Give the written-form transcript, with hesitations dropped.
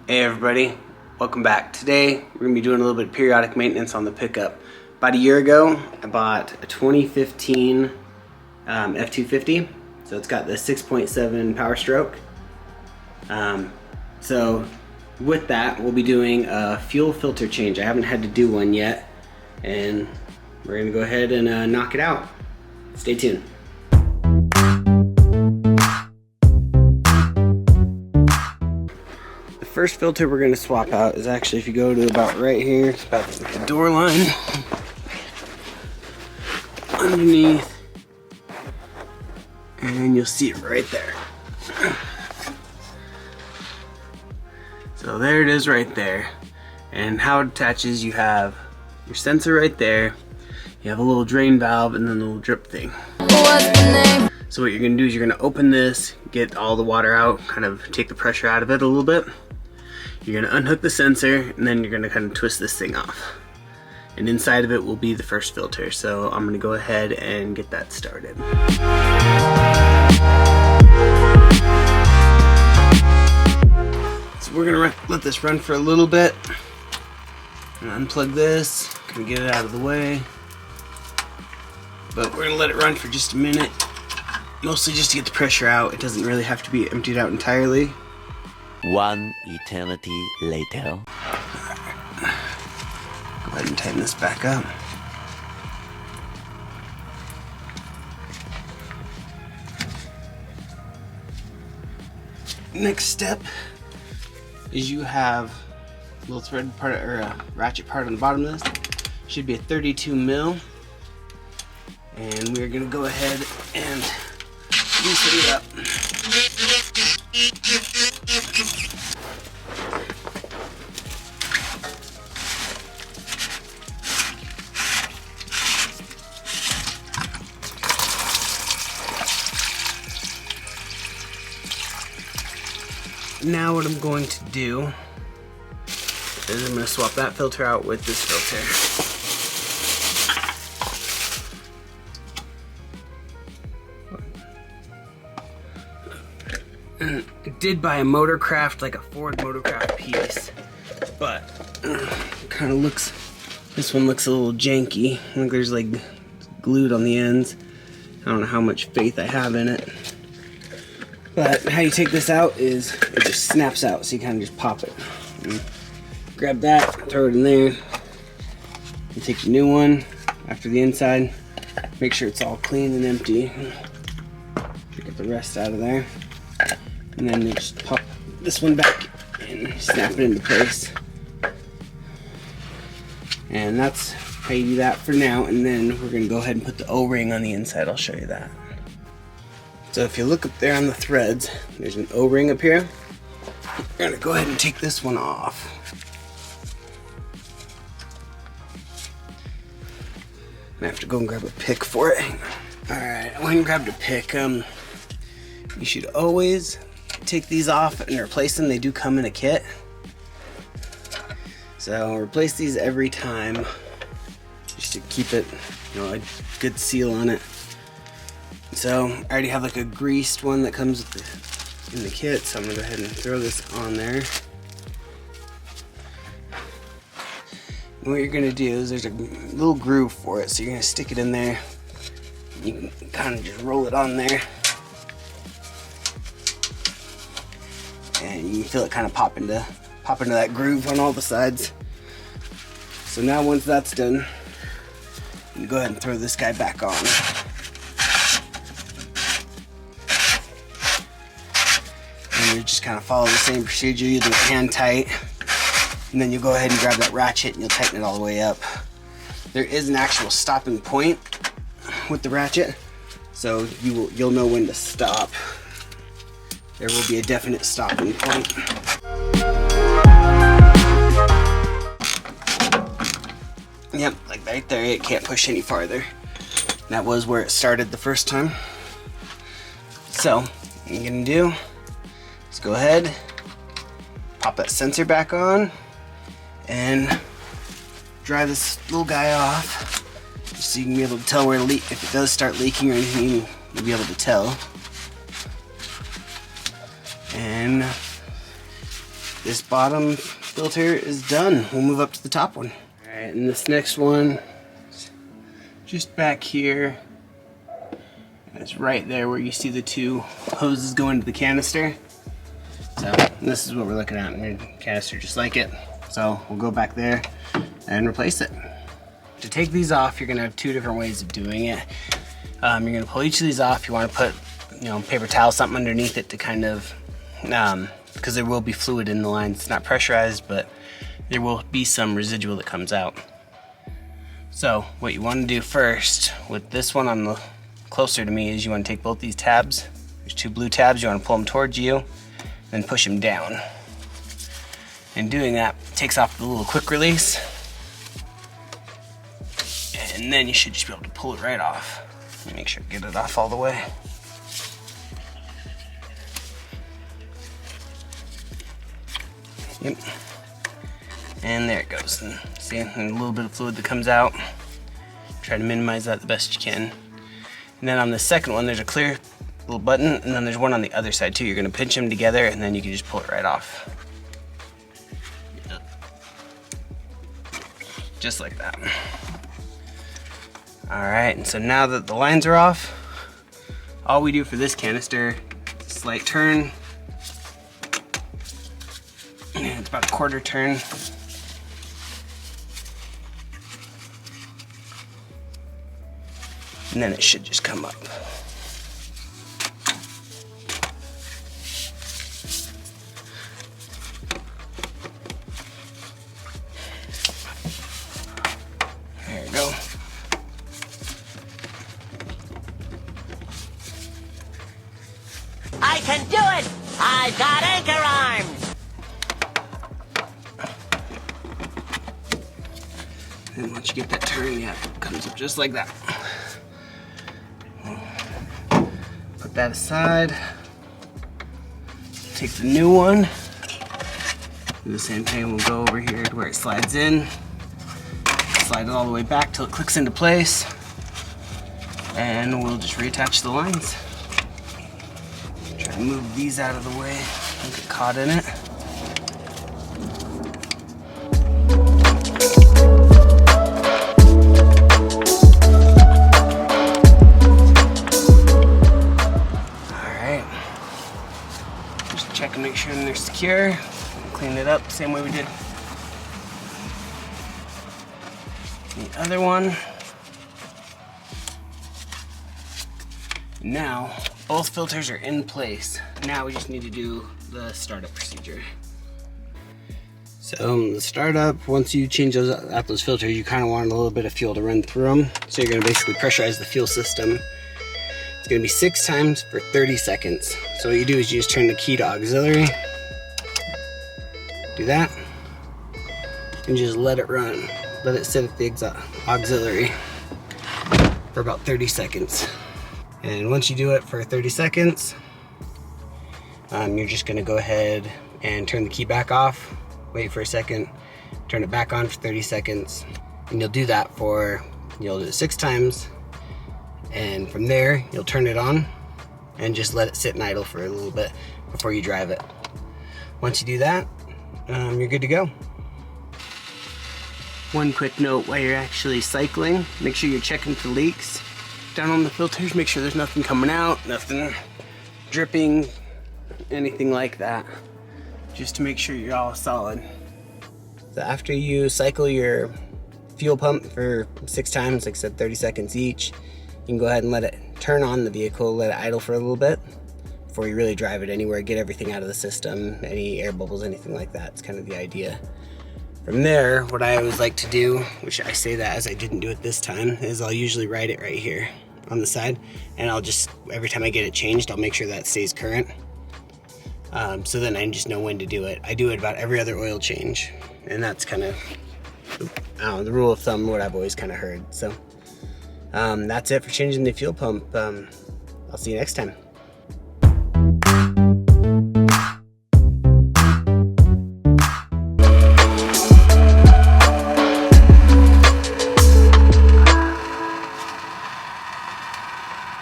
Hey everybody, welcome back. Today we're going to be doing a little bit of periodic maintenance on the pickup. About a year ago I bought a 2015 F-250. So it's got the 6.7 power stroke. So with that we'll be doing a fuel filter change. I haven't had to do one yet, and we're going to go ahead and knock it out. Stay tuned. First filter we're going to swap out is actually, if you go to about right here, it's about the door line underneath, and you'll see it right there. So there it is right there. And how it attaches, you have your sensor right there, you have a little drain valve, and then a little drip thing. So what you're going to do is you're going to open this, get all the water out, kind of take the pressure out of it a little bit. You're going to unhook the sensor, and then you're going to kind of twist this thing off. And inside of it will be the first filter. So I'm going to go ahead and get that started. So we're going to let this run for a little bit. And unplug this, and get it out of the way. But we're going to let it run for just a minute. Mostly just to get the pressure out. It doesn't really have to be emptied out entirely. One eternity later. Go ahead and tighten this back up. Next step is you have a little thread part, or a ratchet part on the bottom of this. Should be a 32 mil, and we're gonna go ahead and loosen it up. Now what I'm going to do is I'm going to swap that filter out with this filter. And I did buy a Motorcraft, like a Ford Motorcraft piece, but kind of looks, this one looks a little janky. I think there's like glued on the ends. I don't know how much faith I have in it. But how you take this out is it just snaps out, so you kind of just pop it. And grab that, throw it in there. You take your new one after the inside. Make sure it's all clean and empty. Get the rest out of there. And then you just pop this one back and snap it into place. And that's how you do that for now. And then we're going to go ahead and put the O-ring on the inside. I'll show you that. So if you look up there on the threads, there's an O-ring up here. We're gonna go ahead and take this one off. I have to go and grab a pick for it. Alright, I went and grabbed a pick. You should always take these off and replace them. They do come in a kit. So replace these every time, just to keep it, you know, a good seal on it. So I already have like a greased one that comes with in the kit, so I'm gonna go ahead and throw this on there. And what you're gonna do is there's a little groove for it, so you're gonna stick it in there. You can kind of just roll it on there, and you can feel it kind of pop into that groove on all the sides. So now once that's done, you can go ahead and throw this guy back on. You just kind of follow the same procedure. You do hand tight, and then you go ahead and grab that ratchet and you'll tighten it all the way up. There is an actual stopping point with the ratchet, so you'll know when to stop. There will be a definite stopping point. Yep, like right there, it can't push any farther. That was where it started the first time. So what you're gonna do, let's go ahead, pop that sensor back on, and dry this little guy off, just so you can be able to tell where if it does start leaking or anything, you'll be able to tell. And this bottom filter is done. We'll move up to the top one. All right, and this next one, just back here, and it's right there where you see the two hoses go into the canister. So this is what we're looking at in your canister, just like it. So we'll go back there and replace it. To take these off, you're gonna have two different ways of doing it. You're gonna pull each of these off. You wanna put, paper towel, something underneath it to kind of, because there will be fluid in the line. It's not pressurized, but there will be some residual that comes out. So what you wanna do first, with this one on the closer to me, is you wanna take both these tabs. There's two blue tabs, you wanna pull them towards you, then push them down. And doing that takes off the little quick release. And then you should just be able to pull it right off. Make sure to get it off all the way. Yep. And there it goes. And see, and a little bit of fluid that comes out. Try to minimize that the best you can. And then on the second one, there's a clear little button, and then there's one on the other side too. You're gonna pinch them together, and then you can just pull it right off. Yep. Just like that. All right, and so now that the lines are off, all we do for this canister, slight turn. And it's about a quarter turn. And then it should just come up. There you go. I can do it! I've got anchor arms! And once you get that turn, yeah, it comes up just like that. Put that aside. Take the new one. Do the same thing, we'll go over here to where it slides in. Slide it all the way back till it clicks into place. And we'll just reattach the lines. Try to move these out of the way, don't get caught in it. Alright. Just check and make sure they're secure. Clean it up the same way we did the other one. Now, both filters are in place. Now we just need to do the startup procedure. So the startup, once you change out those filters, you kind of want a little bit of fuel to run through them. So you're gonna basically pressurize the fuel system. It's gonna be 6 times for 30 seconds. So what you do is you just turn the key to auxiliary. Do that. And just let it run. Let it sit at the auxiliary for about 30 seconds. And once you do it for 30 seconds, you're just gonna go ahead and turn the key back off, wait for a second, turn it back on for 30 seconds. And you'll do that you'll do it 6 times. And from there, you'll turn it on and just let it sit and idle for a little bit before you drive it. Once you do that, you're good to go. One quick note while you're actually cycling, make sure you're checking for leaks down on the filters. Make sure there's nothing coming out, nothing dripping, anything like that, just to make sure you're all solid. So after you cycle your fuel pump for 6 times, like I said, 30 seconds each, you can go ahead and let it turn on the vehicle, let it idle for a little bit before you really drive it anywhere, get everything out of the system, any air bubbles, anything like that. It's kind of the idea. From there, what I always like to do, which I say that as I didn't do it this time, is I'll usually write it right here on the side, and I'll just, every time I get it changed, I'll make sure that stays current. So then I just know when to do it. I do it about every other oil change, and that's kind of, the rule of thumb, what I've always kind of heard. So that's it for changing the fuel pump. I'll see you next time.